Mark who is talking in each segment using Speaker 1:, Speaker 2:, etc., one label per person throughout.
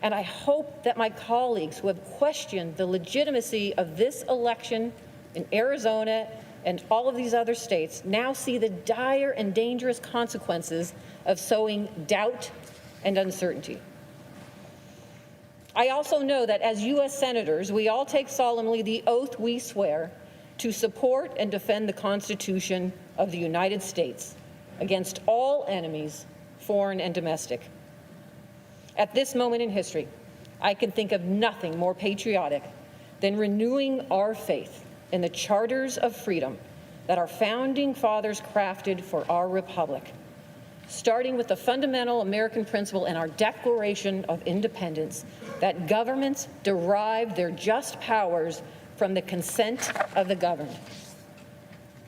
Speaker 1: And I hope that my colleagues who have questioned the legitimacy of this election in Arizona and all of these other states now see the dire and dangerous consequences of sowing doubt and uncertainty. I also know that as U.S. Senators, we all take solemnly the oath we swear to support and defend the Constitution of the United States against all enemies, foreign and domestic. At this moment in history, I can think of nothing more patriotic than renewing our faith in the charters of freedom that our founding fathers crafted for our republic, starting with the fundamental American principle in our Declaration of Independence that governments derive their just powers from the consent of the governed.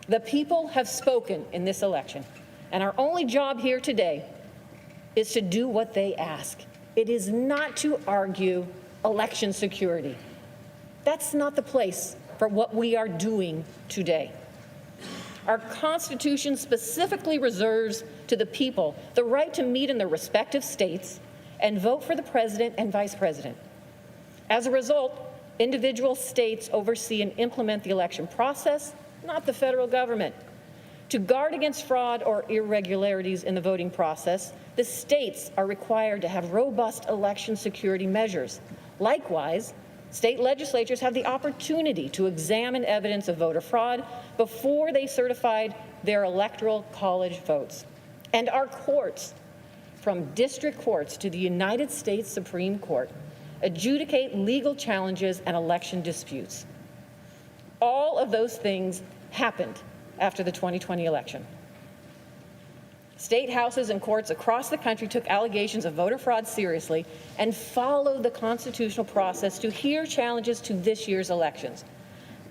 Speaker 1: The people have spoken in this election, and our only job here today is to do what they ask. It is not to argue election security. That's not the place for what we are doing today. Our Constitution specifically reserves to the people the right to meet in their respective states and vote for the president and vice president. As a result, individual states oversee and implement the election process, not the federal government. To guard against fraud or irregularities in the voting process, the states are required to have robust election security measures. Likewise, state legislatures have the opportunity to examine evidence of voter fraud before they certified their electoral college votes. And our courts, from district courts to the United States Supreme Court, adjudicate legal challenges and election disputes. All of those things happened after the 2020 election. State houses and courts across the country took allegations of voter fraud seriously and followed the constitutional process to hear challenges to this year's elections.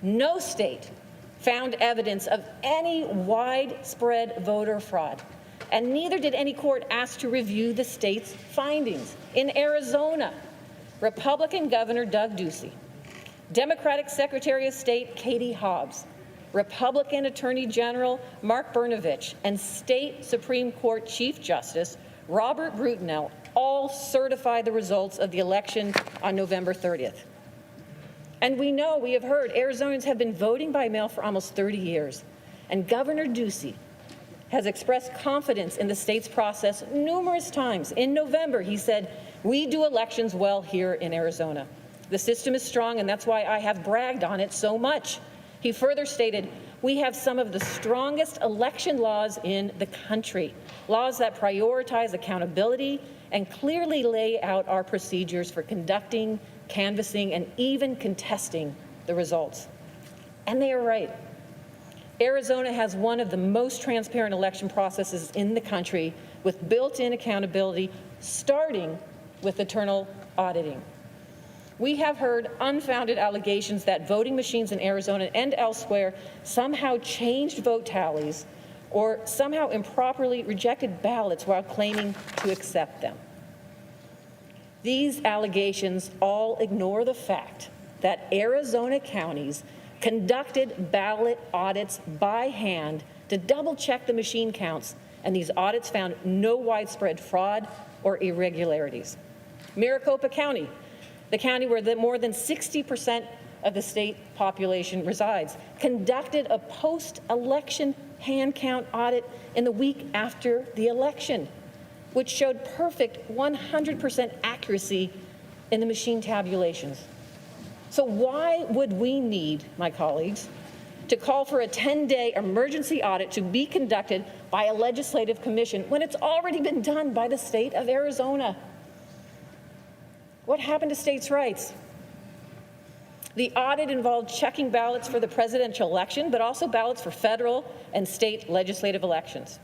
Speaker 1: No state found evidence of any widespread voter fraud, and neither did any court ask to review the state's findings. In Arizona, Republican Governor Doug Ducey, Democratic Secretary of State Katie Hobbs, Republican Attorney General Mark Brnovich, and State Supreme Court Chief Justice Robert Brutinel all certified the results of the election on November 30th. And we have heard, Arizonans have been voting by mail for almost 30 years. And Governor Ducey has expressed confidence in the state's process numerous times. In November, he said, "We do elections well here in Arizona. The system is strong, and that's why I have bragged on it so much." He further stated, "We have some of the strongest election laws in the country, laws that prioritize accountability and clearly lay out our procedures for conducting, canvassing, and even contesting the results." And they are right. Arizona has one of the most transparent election processes in the country, with built-in accountability, starting with internal auditing. We have heard unfounded allegations that voting machines in Arizona and elsewhere somehow changed vote tallies or somehow improperly rejected ballots while claiming to accept them. These allegations all ignore the fact that Arizona counties conducted ballot audits by hand to double-check the machine counts, and these audits found no widespread fraud or irregularities. Maricopa County, the county where more than 60% of the state population resides, conducted a post-election hand count audit in the week after the election, which showed perfect 100% accuracy in the machine tabulations. So why would we need, my colleagues, to call for a 10-day emergency audit to be conducted by a legislative commission when it's already been done by the state of Arizona? What happened to states' rights? The audit involved checking ballots for the presidential election, but also ballots for federal and state legislative elections.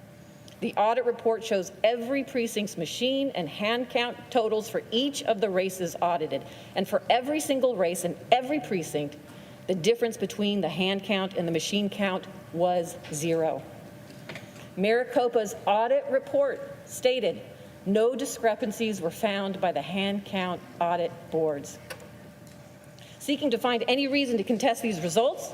Speaker 1: The audit report shows every precinct's machine and hand count totals for each of the races audited. And for every single race in every precinct, the difference between the hand count and the machine count was 0. Maricopa's audit report stated no discrepancies were found by the hand count audit boards. Seeking to find any reason to contest these results,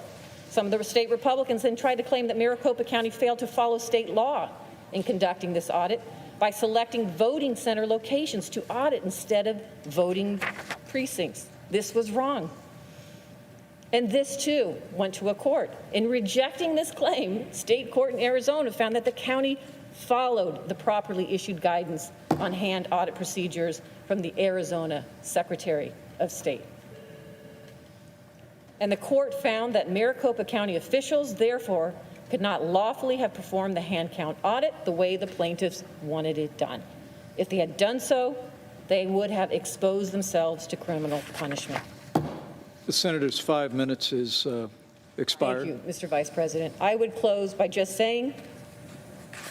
Speaker 1: some of the state Republicans then tried to claim that Maricopa County failed to follow state law in conducting this audit by selecting voting center locations to audit instead of voting precincts. This was wrong. And this, too, went to a court. In rejecting this claim, state court in Arizona found that the county followed the properly issued guidance on hand audit procedures from the Arizona Secretary of State. And the court found that Maricopa County officials, therefore, could not lawfully have performed the hand count audit the way the plaintiffs wanted it done. If they had done so, they would have exposed themselves to criminal punishment.
Speaker 2: The senator's 5 minutes is expired.
Speaker 1: Thank you, Mr. Vice President. I would close by just saying,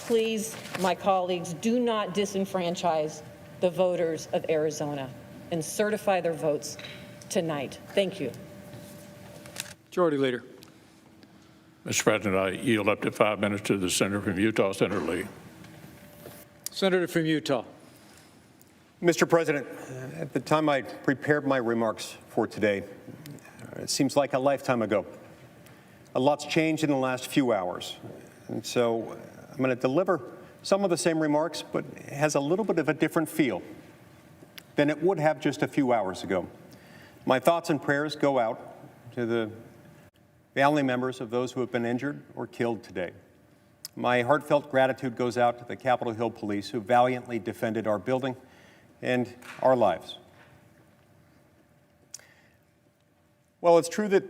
Speaker 1: please, my colleagues, do not disenfranchise the voters of Arizona and certify their votes tonight. Thank you.
Speaker 2: Majority Leader.
Speaker 3: Mr. President, I yield up to 5 minutes to the senator from Utah, Senator Lee.
Speaker 2: Senator from Utah.
Speaker 4: Mr. President, at the time I prepared my remarks for today, it seems like a lifetime ago. A lot's changed in the last few hours. And so I'm going to deliver some of the same remarks, but it has a little bit of a different feel than it would have just a few hours ago. My thoughts and prayers go out to the family members of those who have been injured or killed today. My heartfelt gratitude goes out to the Capitol Hill Police who valiantly defended our building and our lives. Well, it's true that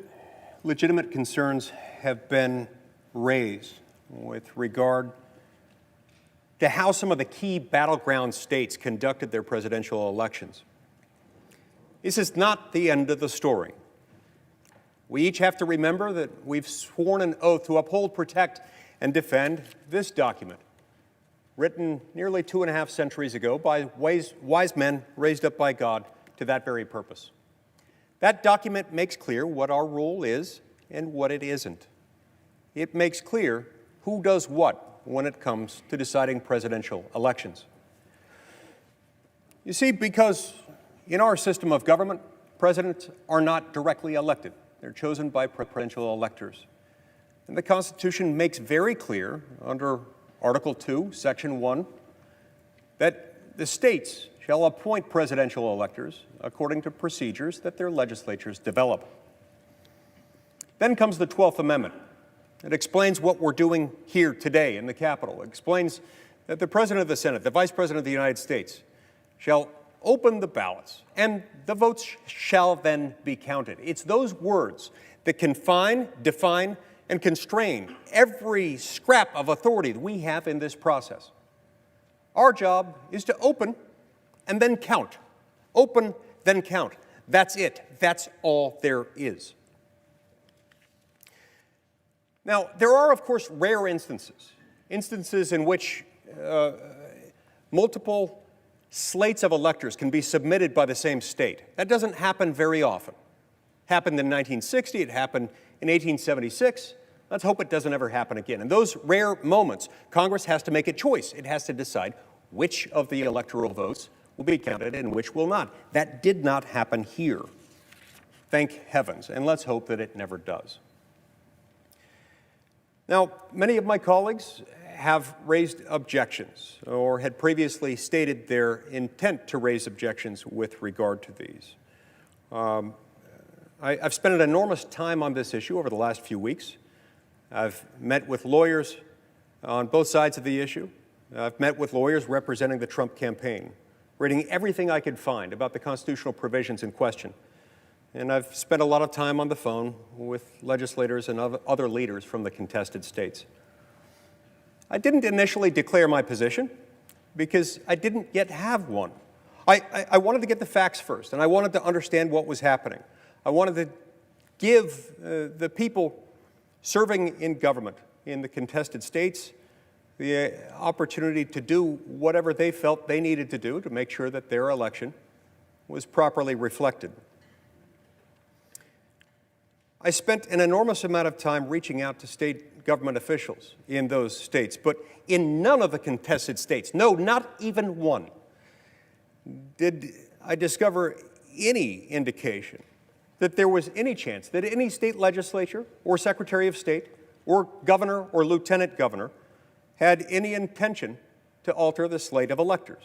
Speaker 4: legitimate concerns have been raised with regard to how some of the key battleground states conducted their presidential elections. This is not the end of the story. We each have to remember that we've sworn an oath to uphold, protect, and defend this document, written nearly 2.5 centuries ago by wise men raised up by God to that very purpose. That document makes clear what our role is and what it isn't. It makes clear who does what when it comes to deciding presidential elections. You see, because in our system of government, presidents are not directly elected. They're chosen by presidential electors. And the Constitution makes very clear under Article 2, Section 1, that the states shall appoint presidential electors according to procedures that their legislatures develop. Then comes the 12th Amendment. It explains what we're doing here today in the Capitol. It explains that the President of the Senate, the Vice President of the United States, shall open the ballots, and the votes shall then be counted. It's those words that confine, define, and constrain every scrap of authority that we have in this process. Our job is to open and then count. Open, then count. That's it. That's all there is. Now, there are, of course, rare instances in which multiple slates of electors can be submitted by the same state. That doesn't happen very often. It happened in 1960. It happened in 1876. Let's hope it doesn't ever happen again. In those rare moments, Congress has to make a choice. It has to decide which of the electoral votes will be counted and which will not. That did not happen here. Thank heavens, and let's hope that it never does. Now, many of my colleagues have raised objections or had previously stated their intent to raise objections with regard to these. I've spent an enormous time on this issue over the last few weeks. I've met with lawyers on both sides of the issue. I've met with lawyers representing the Trump campaign, reading everything I could find about the constitutional provisions in question. And I've spent a lot of time on the phone with legislators and other leaders from the contested states. I didn't initially declare my position because I didn't yet have one. I wanted to get the facts first, and I wanted to understand what was happening. I wanted to give the people serving in government in the contested states the opportunity to do whatever they felt they needed to do to make sure that their election was properly reflected. I spent an enormous amount of time reaching out to state government officials in those states, but in none of the contested states, no, not even one, did I discover any indication that there was any chance that any state legislature or secretary of state or governor or lieutenant governor had any intention to alter the slate of electors.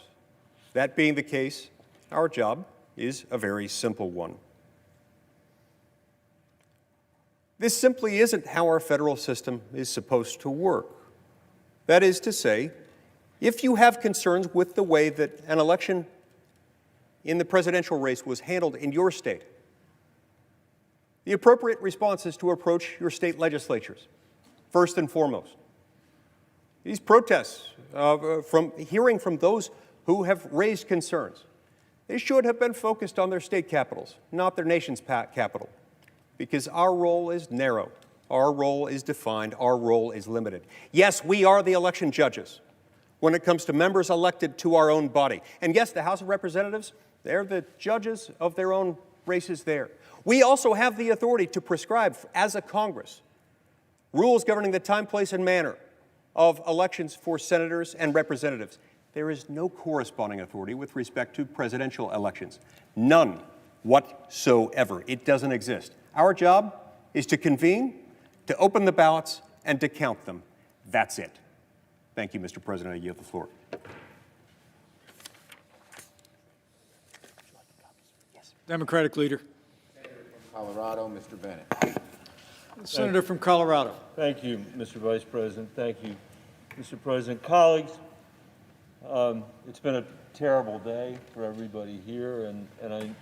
Speaker 4: That being the case, our job is a very simple one. This simply isn't how our federal system is supposed to work. That is to say, if you have concerns with the way that an election in the presidential race was handled in your state, the appropriate response is to approach your state legislatures, first and foremost. These protests, from hearing from those who have raised concerns, they should have been focused on their state capitals, not their nation's capital, because our role is narrow, our role is defined, our role is limited. Yes, we are the election judges when it comes to members elected to our own body. And yes, the House of Representatives, they're the judges of their own races there. We also have the authority to prescribe, as a Congress, rules governing the time, place, and manner of elections for senators and representatives. There is no corresponding authority with respect to presidential elections. None whatsoever. It doesn't exist. Our job is to convene, to open the ballots, and to count them. That's it. Thank you, Mr. President. I yield the floor.
Speaker 2: Democratic leader.
Speaker 5: Colorado, Mr. Bennet.
Speaker 2: Senator from Colorado.
Speaker 6: Thank you, Mr. Vice President. Thank you, Mr. President. Colleagues, it's been a terrible day for everybody here and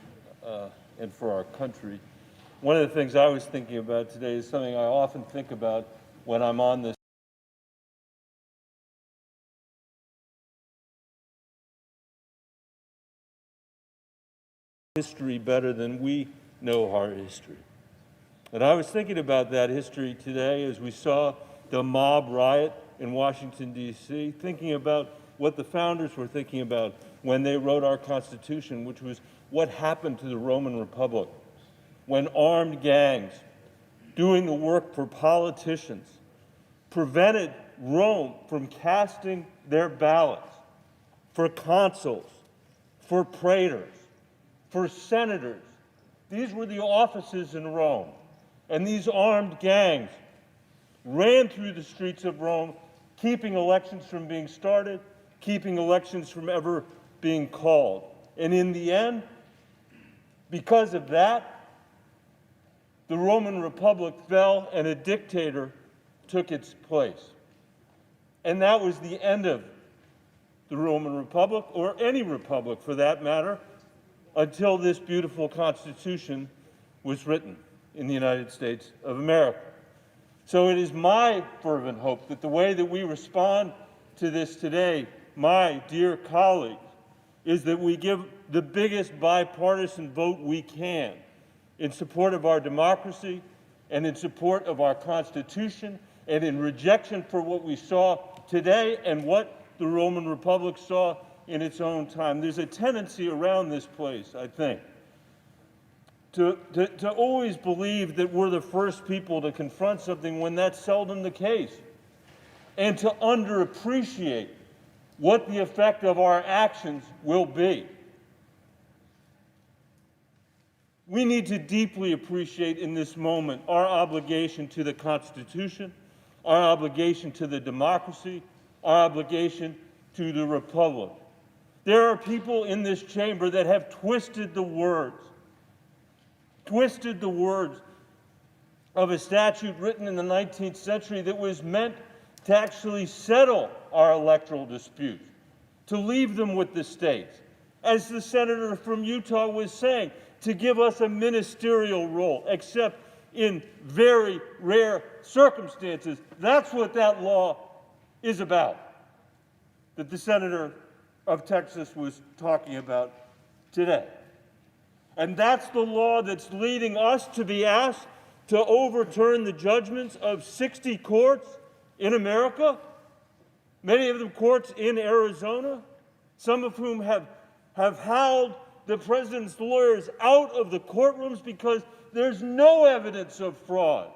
Speaker 6: for our country. One of the things I was thinking about today is something I often think about when I'm on this history better than we know our history. And I was thinking about that history today as we saw the mob riot in Washington, D.C., thinking about what the founders were thinking about when they wrote our Constitution, which was what happened to the Roman Republic, when armed gangs doing the work for politicians prevented Rome from casting their ballots for consuls, for praetors, for senators. These were the offices in Rome. And these armed gangs ran through the streets of Rome, keeping elections from being started, keeping elections from ever being called. And in the end, because of that, the Roman Republic fell and a dictator took its place. And that was the end of the Roman Republic, or any republic for that matter, until this beautiful Constitution was written in the United States of America. So it is my fervent hope that the way that we respond to this today, my dear colleagues, is that we give the biggest bipartisan vote we can in support of our democracy and in support of our Constitution and in rejection for what we saw today and what the Roman Republic saw in its own time. There's a tendency around this place, I think, to always believe that we're the first people to confront something when that's seldom the case, and to underappreciate what the effect of our actions will be. We need to deeply appreciate in this moment our obligation to the Constitution, our obligation to the democracy, our obligation to the Republic. There are people in this chamber that have twisted the words of a statute written in the 19th century that was meant to actually settle our electoral disputes, to leave them with the states. As the senator from Utah was saying, to give us a ministerial role, except in very rare circumstances. That's what that law is about, that the senator of Texas was talking about today. And that's the law that's leading us to be asked to overturn the judgments of 60 courts in America, many of them courts in Arizona, some of whom have howled the president's lawyers out of the courtrooms because there's no evidence of fraud.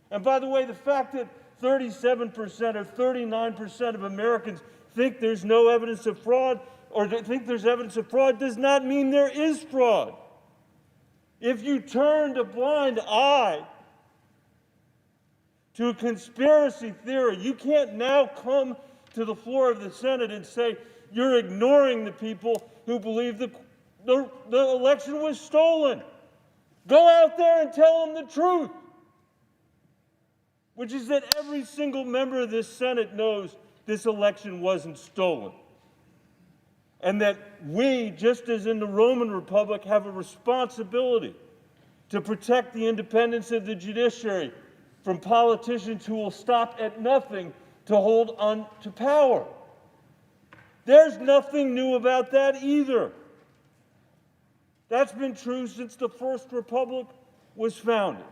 Speaker 6: And by the way, the fact that 37% or 39% of Americans think there's no evidence of fraud or think there's evidence of fraud does not mean there is fraud. If you turned a blind eye to a conspiracy theory, you can't now come to the floor of the Senate and say, you're ignoring the people who believe the election was stolen. Go out there and tell them the truth, which is that every single member of this Senate knows this election wasn't stolen. And that we, just as in the Roman Republic, have a responsibility to protect the independence of the judiciary from politicians who will stop at nothing to hold on to power. There's nothing new about that either. That's been true since the First Republic was founded.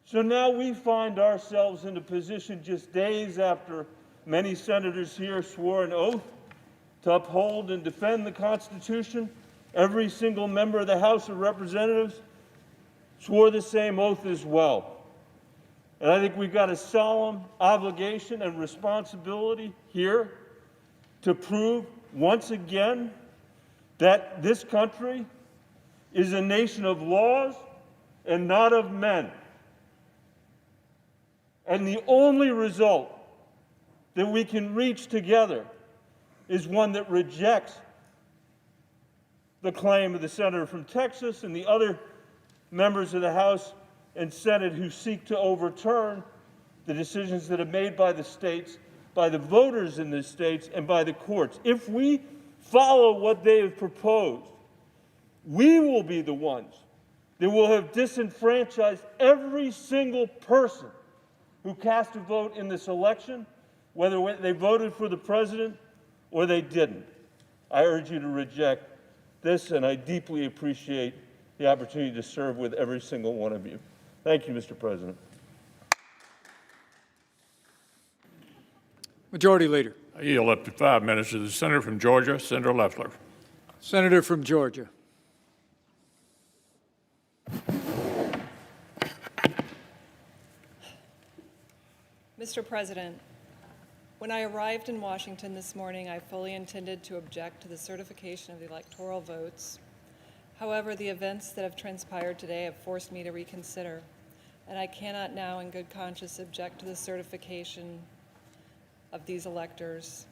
Speaker 6: So now we find ourselves in a position just days after many senators here swore an oath to uphold and defend the Constitution. Every single member of the House of Representatives swore the same oath as well. And I think we've got a solemn obligation and responsibility here to prove once again that this country is a nation of laws and not of men. And the only result that we can reach together is one that rejects the claim of the senator from Texas and the other members of the House and Senate who seek to overturn the decisions that are made by the states, by the voters in the states, and by the courts. If we follow what they have proposed, we will be the ones that will have disenfranchised every single person who cast a vote in this election, whether they voted for the president or they didn't. I urge you to reject this, and I deeply appreciate the opportunity to serve with every single one of you. Thank you, Mr. President.
Speaker 2: Majority Leader.
Speaker 3: I yield up to 5 minutes to the senator from Georgia, Senator Loeffler.
Speaker 2: Senator from Georgia.
Speaker 7: Mr. President, when I arrived in Washington this morning, I fully intended to object to the certification of the electoral votes. However, the events that have transpired today have forced me to reconsider, and I cannot now in good conscience object to the certification of these electors.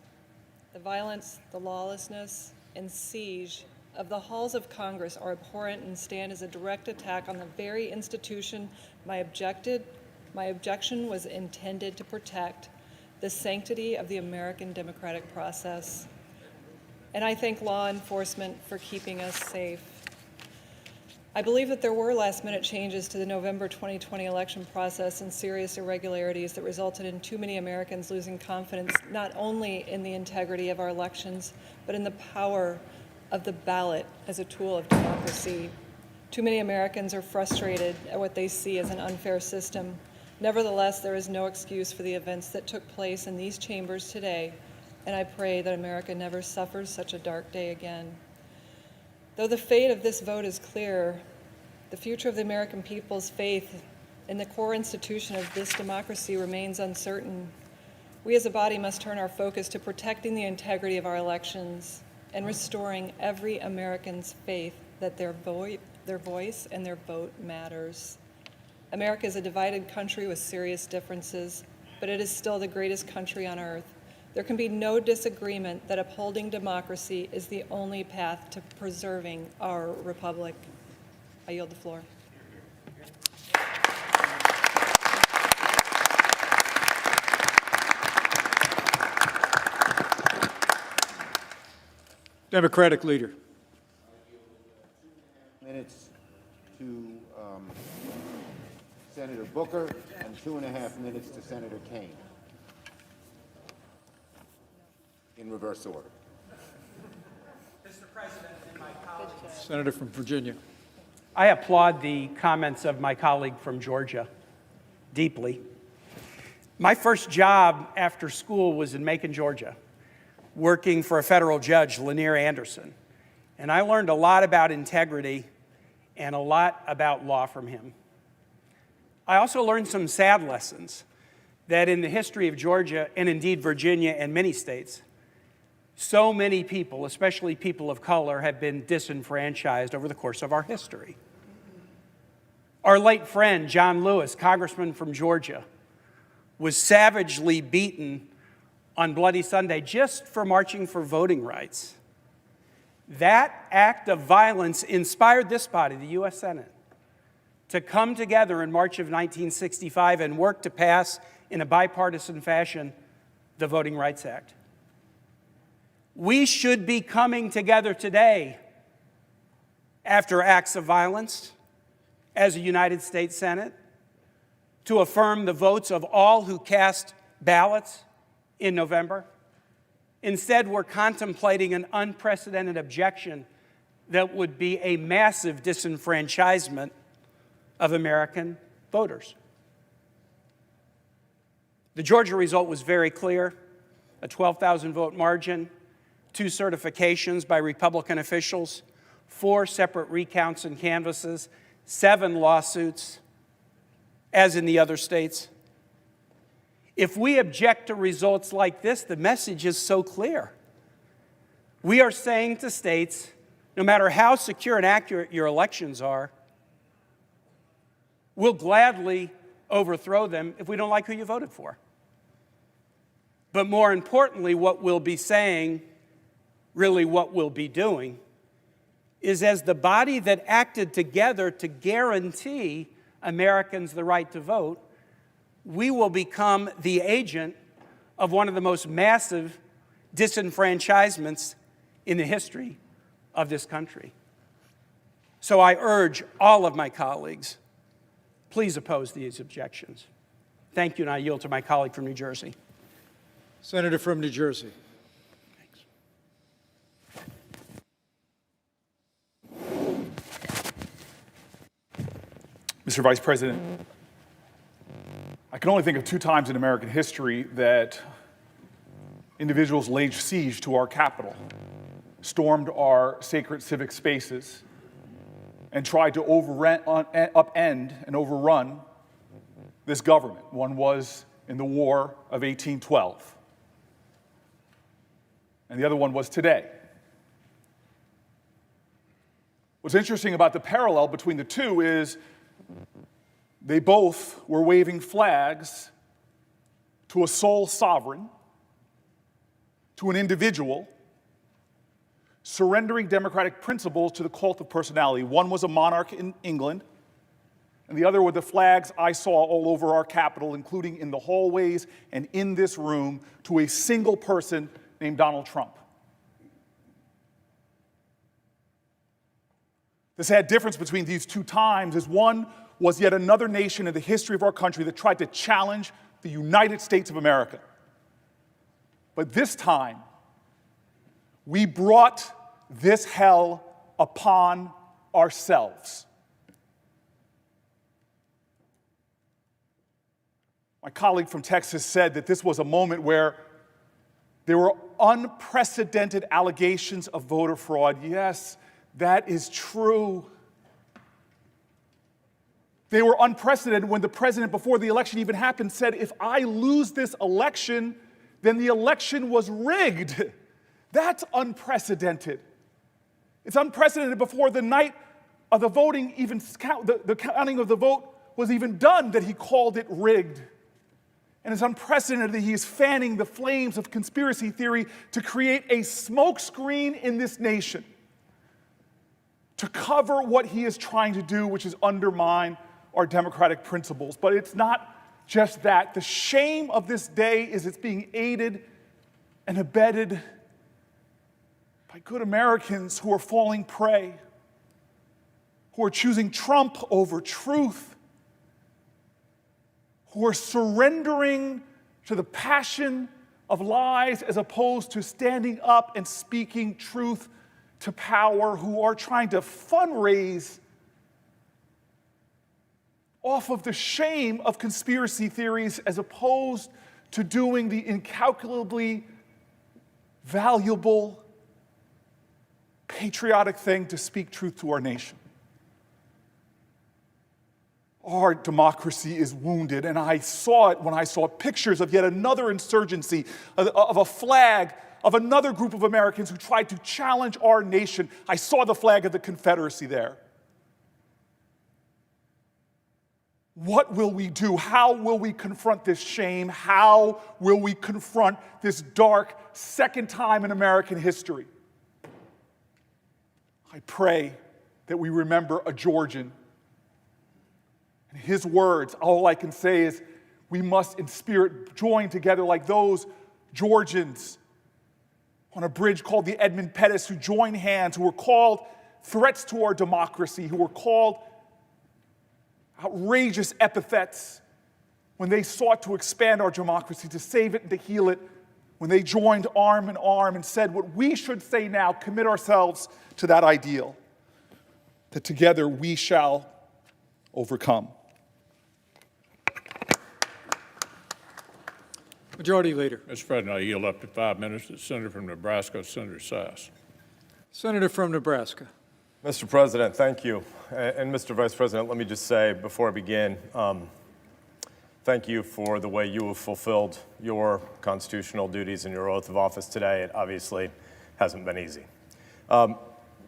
Speaker 7: The violence, the lawlessness, and siege of the halls of Congress are abhorrent and stand as a direct attack on the very institution my objection was intended to protect, the sanctity of the American democratic process. And I thank law enforcement for keeping us safe. I believe that there were last-minute changes to the November 2020 election process and serious irregularities that resulted in too many Americans losing confidence not only in the integrity of our elections, but in the power of the ballot as a tool of democracy. Too many Americans are frustrated at what they see as an unfair system. Nevertheless, there is no excuse for the events that took place in these chambers today, and I pray that America never suffers such a dark day again. Though the fate of this vote is clear, the future of the American people's faith in the core institution of this democracy remains uncertain. We as a body must turn our focus to protecting the integrity of our elections and restoring every American's faith that their voice and their vote matters. America is a divided country with serious differences, but it is still the greatest country on earth. There can be no disagreement that upholding democracy is the only path to preserving our republic. I yield the floor.
Speaker 2: Democratic Leader.
Speaker 5: Minutes to Senator Booker and 2.5 minutes to Senator Kaine. In reverse order.
Speaker 8: Mr. President and my colleagues.
Speaker 2: Senator from Virginia.
Speaker 8: I applaud the comments of my colleague from Georgia deeply. My first job after school was in Macon, Georgia, working for a federal judge, Lanier Anderson. And I learned a lot about integrity and a lot about law from him. I also learned some sad lessons that in the history of Georgia, and indeed Virginia and many states, so many people, especially people of color, have been disenfranchised over the course of our history. Our late friend, John Lewis, congressman from Georgia, was savagely beaten on Bloody Sunday just for marching for voting rights. That act of violence inspired this body, the U.S. Senate, to come together in March of 1965 and work to pass, in a bipartisan fashion, the Voting Rights Act. We should be coming together today after acts of violence as a United States Senate to affirm the votes of all who cast ballots in November. Instead, we're contemplating an unprecedented objection that would be a massive disenfranchisement of American voters. The Georgia result was very clear: a 12,000 vote margin, 2 certifications by Republican officials, 4 separate recounts and canvasses, 7 lawsuits, as in the other states. If we object to results like this, the message is so clear. We are saying to states, no matter how secure and accurate your elections are, we'll gladly overthrow them if we don't like who you voted for. But more importantly, what we'll be saying, really what we'll be doing, is as the body that acted together to guarantee Americans the right to vote, we will become the agent of one of the most massive disenfranchisements in the history of this country. So I urge all of my colleagues, please oppose these objections. Thank you, and I yield to my colleague from New Jersey.
Speaker 2: Senator from New Jersey.
Speaker 9: Mr. Vice President, I can only think of 2 times in American history that individuals laid siege to our Capitol, stormed our sacred civic spaces, and tried to upend and overrun this government. One was in the War of 1812, and the other one was today. What's interesting about the parallel between the two is they both were waving flags to a sole sovereign, to an individual, surrendering democratic principles to the cult of personality. One was a monarch in England, and the other were the flags I saw all over our Capitol, including in the hallways and in this room, to a single person named Donald Trump. The sad difference between these 2 times is one was yet another nation in the history of our country that tried to challenge the United States of America. But this time, we brought this hell upon ourselves. My colleague from Texas said that this was a moment where there were unprecedented allegations of voter fraud. Yes, that is true. They were unprecedented when the president, before the election even happened, said, if I lose this election, then the election was rigged. That's unprecedented. It's unprecedented before the night of the voting, even the counting of the vote was even done, that he called it rigged. And it's unprecedented that he is fanning the flames of conspiracy theory to create a smokescreen in this nation to cover what he is trying to do, which is undermine our democratic principles. But it's not just that. The shame of this day is it's being aided and abetted by good Americans who are falling prey, who are choosing Trump over truth, who are surrendering to the passion of lies as opposed to standing up and speaking truth to power, who are trying to fundraise off of the shame of conspiracy theories as opposed to doing the incalculably valuable, patriotic thing to speak truth to our nation. Our democracy is wounded, and I saw it when I saw pictures of yet another insurgency, of a flag of another group of Americans who tried to challenge our nation. I saw the flag of the Confederacy there. What will we do? How will we confront this shame? How will we confront this dark second time in American history? I pray that we remember a Georgian. And his words, all I can say is, we must in spirit join together like those Georgians on a bridge called the Edmund Pettus, who joined hands, who were called threats to our democracy, who were called outrageous epithets when they sought to expand our democracy, to save it and to heal it, when they joined arm in arm and said what we should say now, commit ourselves to that ideal, that together we shall overcome.
Speaker 2: Majority Leader.
Speaker 3: Mr. President, I yield up to 5 minutes to the Senator from Nebraska, Senator Sass.
Speaker 2: Senator from Nebraska.
Speaker 10: Mr. President, thank you. And Mr. Vice President, let me just say before I begin, thank you for the way you have fulfilled your constitutional duties and your oath of office today. It obviously hasn't been easy.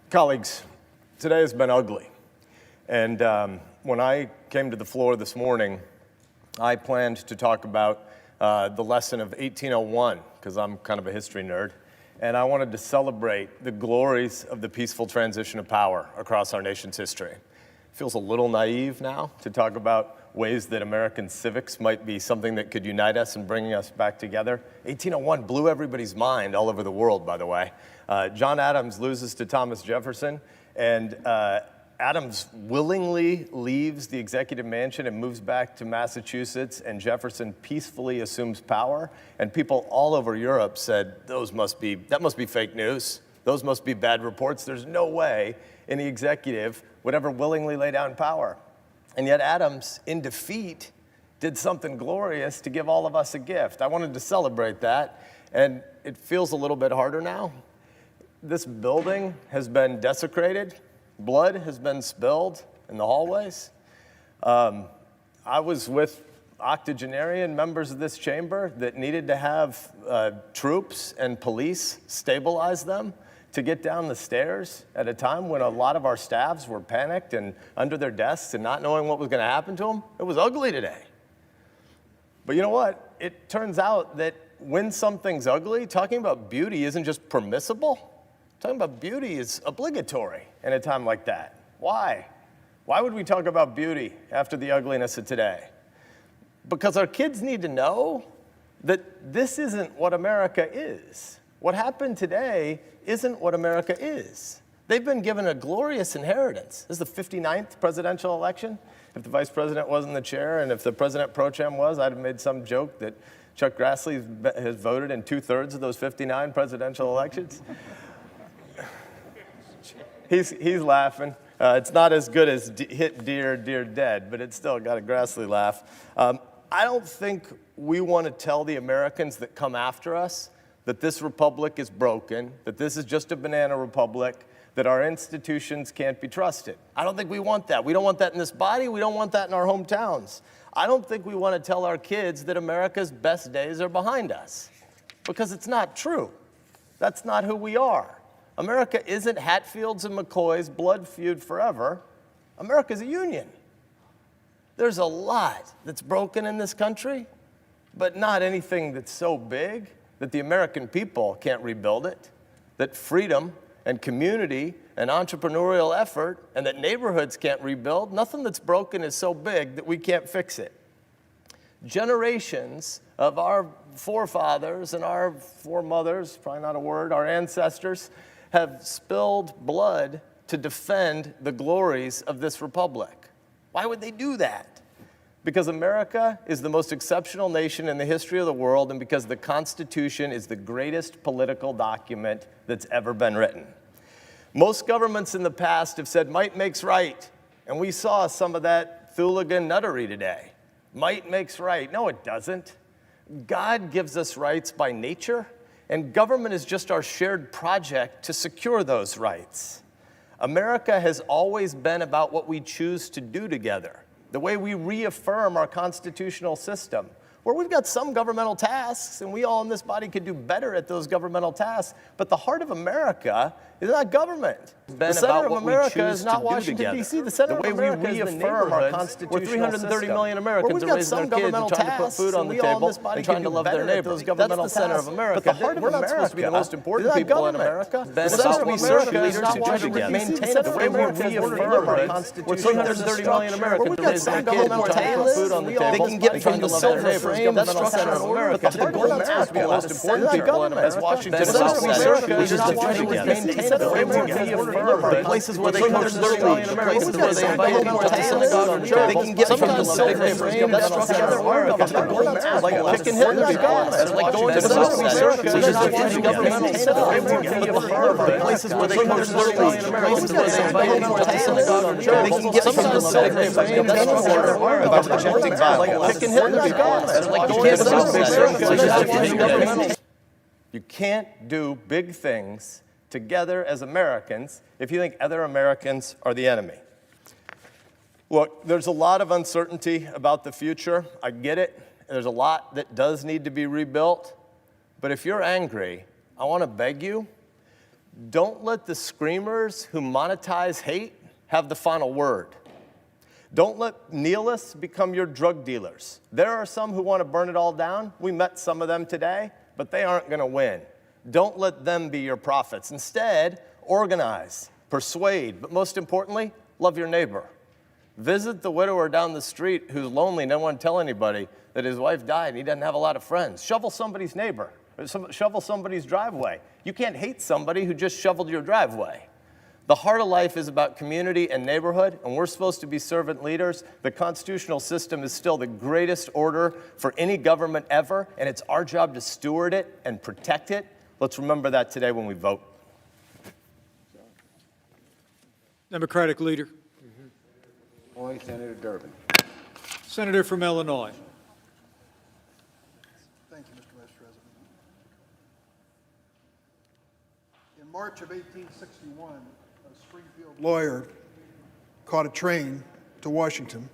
Speaker 10: Colleagues, today has been ugly. And when I came to the floor this morning, I planned to talk about the lesson of 1801, because I'm kind of a history nerd, and I wanted to celebrate the glories of the peaceful transition of power across our nation's history. It feels a little naive now to talk about ways that American civics might be something that could unite us and bring us back together. 1801 blew everybody's mind all over the world, by the way. John Adams loses to Thomas Jefferson, and Adams willingly leaves the executive mansion and moves back to Massachusetts, and Jefferson peacefully assumes power. And people all over Europe said, that must be fake news. Those must be bad reports. There's no way any executive would ever willingly lay down power. And yet Adams, in defeat, did something glorious to give all of us a gift. I wanted to celebrate that, and it feels a little bit harder now. This building has been desecrated. Blood has been spilled in the hallways. I was with octogenarian members of this chamber that needed to have troops and police stabilize them to get down the stairs at a time when a lot of our staffs were panicked and under their desks and not knowing what was going to happen to them. It was ugly today. But you know what? It turns out that when something's ugly, talking about beauty isn't just permissible. Talking about beauty is obligatory in a time like that. Why? Why would we talk about beauty after the ugliness of today? Because our kids need to know that this isn't what America is. What happened today isn't what America is. They've been given a glorious inheritance. This is the 59th presidential election. If the vice president wasn't the chair and if the president pro tem was, I'd have made some joke that Chuck Grassley has voted in 2/3 of those 59 presidential elections. He's laughing. It's not as good as Hit Dear, Dear Dead, but it's still got a Grassley laugh. I don't think we want to tell the Americans that come after us that this republic is broken, that this is just a banana republic, that our institutions can't be trusted. I don't think we want that. We don't want that in this body. We don't want that in our hometowns. I don't think we want to tell our kids that America's best days are behind us, because it's not true. That's not who we are. America isn't Hatfields and McCoys, blood feud forever. America's a union. There's a lot that's broken in this country, but not anything that's so big that the American people can't rebuild it, that freedom and community and entrepreneurial effort and that neighborhoods can't rebuild. Nothing that's broken is so big that we can't fix it. Generations of our forefathers and our foremothers, probably not a word, our ancestors, have spilled blood to defend the glories of this republic. Why would they do that? Because America is the most exceptional nation in the history of the world, and because the Constitution is the greatest political document that's ever been written. Most governments in the past have said might makes right, and we saw some of that hooligan nuttery today. Might makes right. No, it doesn't. God gives us rights by nature, and government is just our shared project to secure those rights. America has always been about what we choose to do together, the way we reaffirm our constitutional system, where we've got some governmental tasks, and we all in this body could do better at those governmental tasks, but the heart of America Isn't that government? The center of America is not Washington, D.C. The center of America is the neighborhoods where 330 million Americans are raising their kids and trying to put food on the table and trying to love their neighbors. That's the center of America. But the heart of America, we're not supposed to be the most important people in America. The center of America is not Washington, maintain the way we reaffirm our Constitution. Where 330 million Americans are raising their kids and trying to put food on the table. They can get from the silver frame. That's the center of America. But we're not supposed to be the most important people in America. Washington, the center of America is just maintain the way we reaffirm places where they come to places where they invite people to synagogue or church. They can get from the silver frame. That's the center of America. We're not like picking hit the government. Like going to the center, which is just governmental places where they come to places where they invite people to synagogue or church. They can get from the silver frame. That's the center of America. About rejecting violence. Like picking hit the government. Like going to the center, which is just governmental. You can't do big things together as Americans if you think other Americans are the enemy. Look, there's a lot of uncertainty about the future. I get it. There's a lot that does need to be rebuilt. But if you're angry, I want to beg you, don't let the screamers who monetize hate have the final word. Don't let nihilists become your drug dealers. There are some who want to burn it all down. We met some of them today, but they aren't going to win. Don't let them be your prophets. Instead, organize, persuade, but most importantly, love your neighbor. Visit the widower down the street who's lonely, no one tell anybody that his wife died and he doesn't have a lot of friends. Shovel somebody's neighbor, or shovel somebody's driveway. You can't hate somebody who just shoveled your driveway. The heart of life is about community and neighborhood, and we're supposed to be servant leaders. The constitutional system is still the greatest order for any government ever, and it's our job to steward it and protect it. Let's remember that today when we vote.
Speaker 2: Democratic leader.
Speaker 5: Illinois, Senator Durbin.
Speaker 2: Senator from Illinois.
Speaker 11: Thank you, Mr. Vice President. In March of 1861, a Springfield lawyer caught a train to Washington.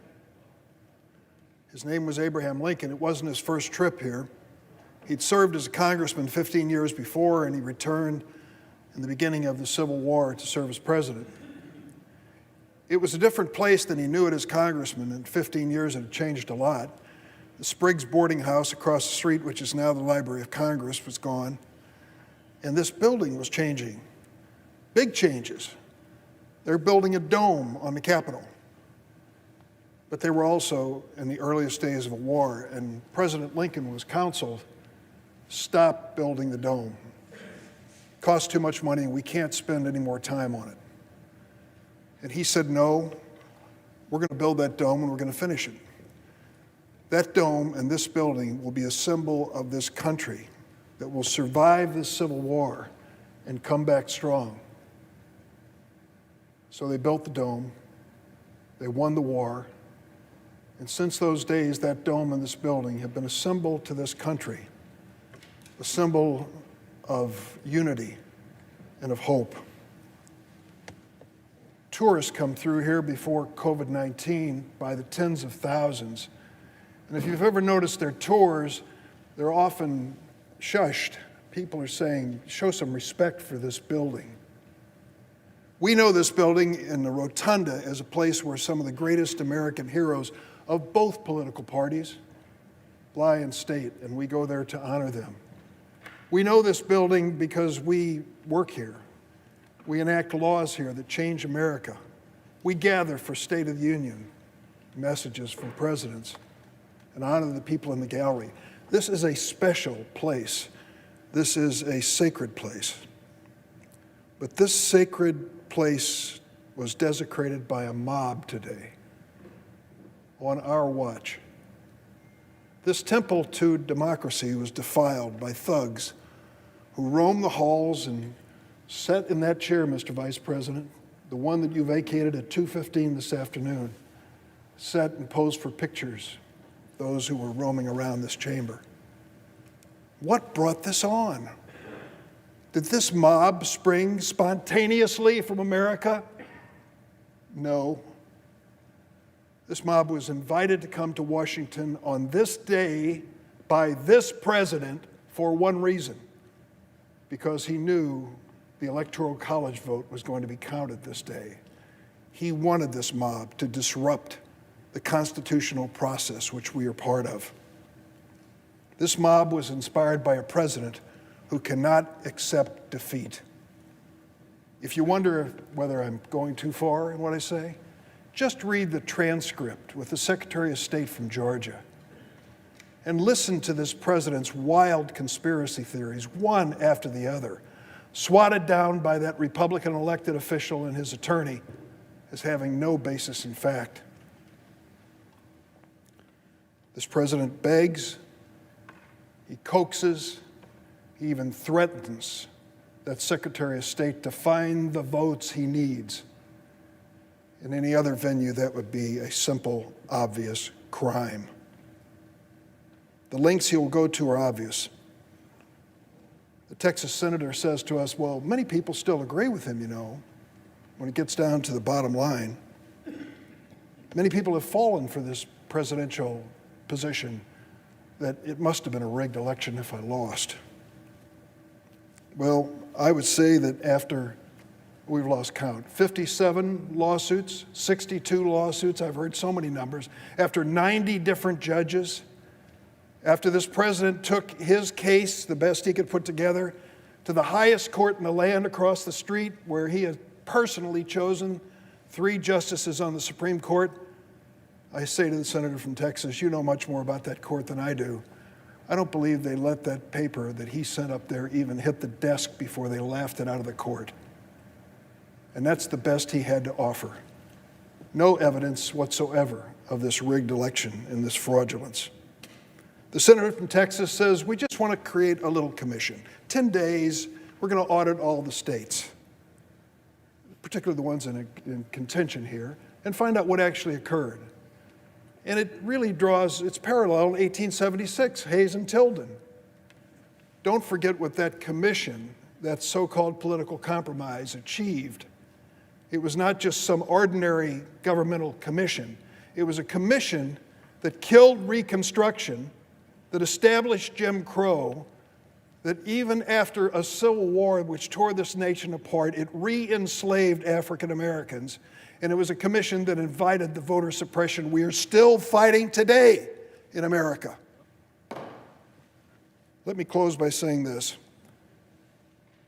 Speaker 11: His name was Abraham Lincoln. It wasn't his first trip here. He'd served as a congressman 15 years before, and he returned in the beginning of the Civil War to serve as president. It was a different place than he knew it as congressman. In 15 years, it had changed a lot. The Spriggs boarding house across the street, which is now the Library of Congress, was gone. And this building was changing. Big changes. They're building a dome on the Capitol. But they were also in the earliest days of a war, and President Lincoln was counseled, stop building the dome. It costs too much money, and we can't spend any more time on it. And he said, no, we're going to build that dome and we're going to finish it. That dome and this building will be a symbol of this country that will survive this Civil War and come back strong. So they built the dome, they won the war, and since those days, that dome and this building have been a symbol to this country, a symbol of unity and of hope. Tourists come through here before COVID-19 by the tens of thousands. And if you've ever noticed their tours, they're often shushed. People are saying, show some respect for this building. We know this building in the Rotunda as a place where some of the greatest American heroes of both political parties lie in state, and we go there to honor them. We know this building because we work here. We enact laws here that change America. We gather for State of the Union messages from presidents and honor the people in the gallery. This is a special place. This is a sacred place. But this sacred place was desecrated by a mob today on our watch. This temple to democracy was defiled by thugs who roamed the halls and sat in that chair, Mr. Vice President, the one that you vacated at 2:15 this afternoon, sat and posed for pictures, those who were roaming around this chamber. What brought this on? Did this mob spring spontaneously from America? No. This mob was invited to come to Washington on this day by this president for one reason, because he knew the Electoral College vote was going to be counted this day. He wanted this mob to disrupt the constitutional process which we are part of. This mob was inspired by a president who cannot accept defeat. If you wonder whether I'm going too far in what I say, just read the transcript with the Secretary of State from Georgia and listen to this president's wild conspiracy theories, one after the other, swatted down by that Republican elected official and his attorney as having no basis in fact. This president begs, he coaxes, he even threatens that Secretary of State to find the votes he needs. In any other venue, that would be a simple, obvious crime. The lengths he will go to are obvious. The Texas senator says to us, well, many people still agree with him, you know, when it gets down to the bottom line. Many people have fallen for this presidential position that it must have been a rigged election if I lost. Well, I would say that after we've lost count, 57 lawsuits, 62 lawsuits, I've heard so many numbers, after 90 different judges, after this president took his case, the best he could put together, to the highest court in the land across the street, where he has personally chosen 3 justices on the Supreme Court, I say to the senator from Texas, you know much more about that court than I do. I don't believe they let that paper that he sent up there even hit the desk before they laughed it out of the court. And that's the best he had to offer. No evidence whatsoever of this rigged election and this fraudulence. The senator from Texas says, we just want to create a little commission. 10 days, we're going to audit all the states, particularly the ones in contention here, and find out what actually occurred. And it really draws its parallel in 1876, Hayes and Tilden. Don't forget what that commission, that so-called political compromise, achieved. It was not just some ordinary governmental commission. It was a commission that killed Reconstruction, that established Jim Crow, that even after a civil war which tore this nation apart, it re-enslaved African Americans. And it was a commission that invited the voter suppression we are still fighting today in America. Let me close by saying this.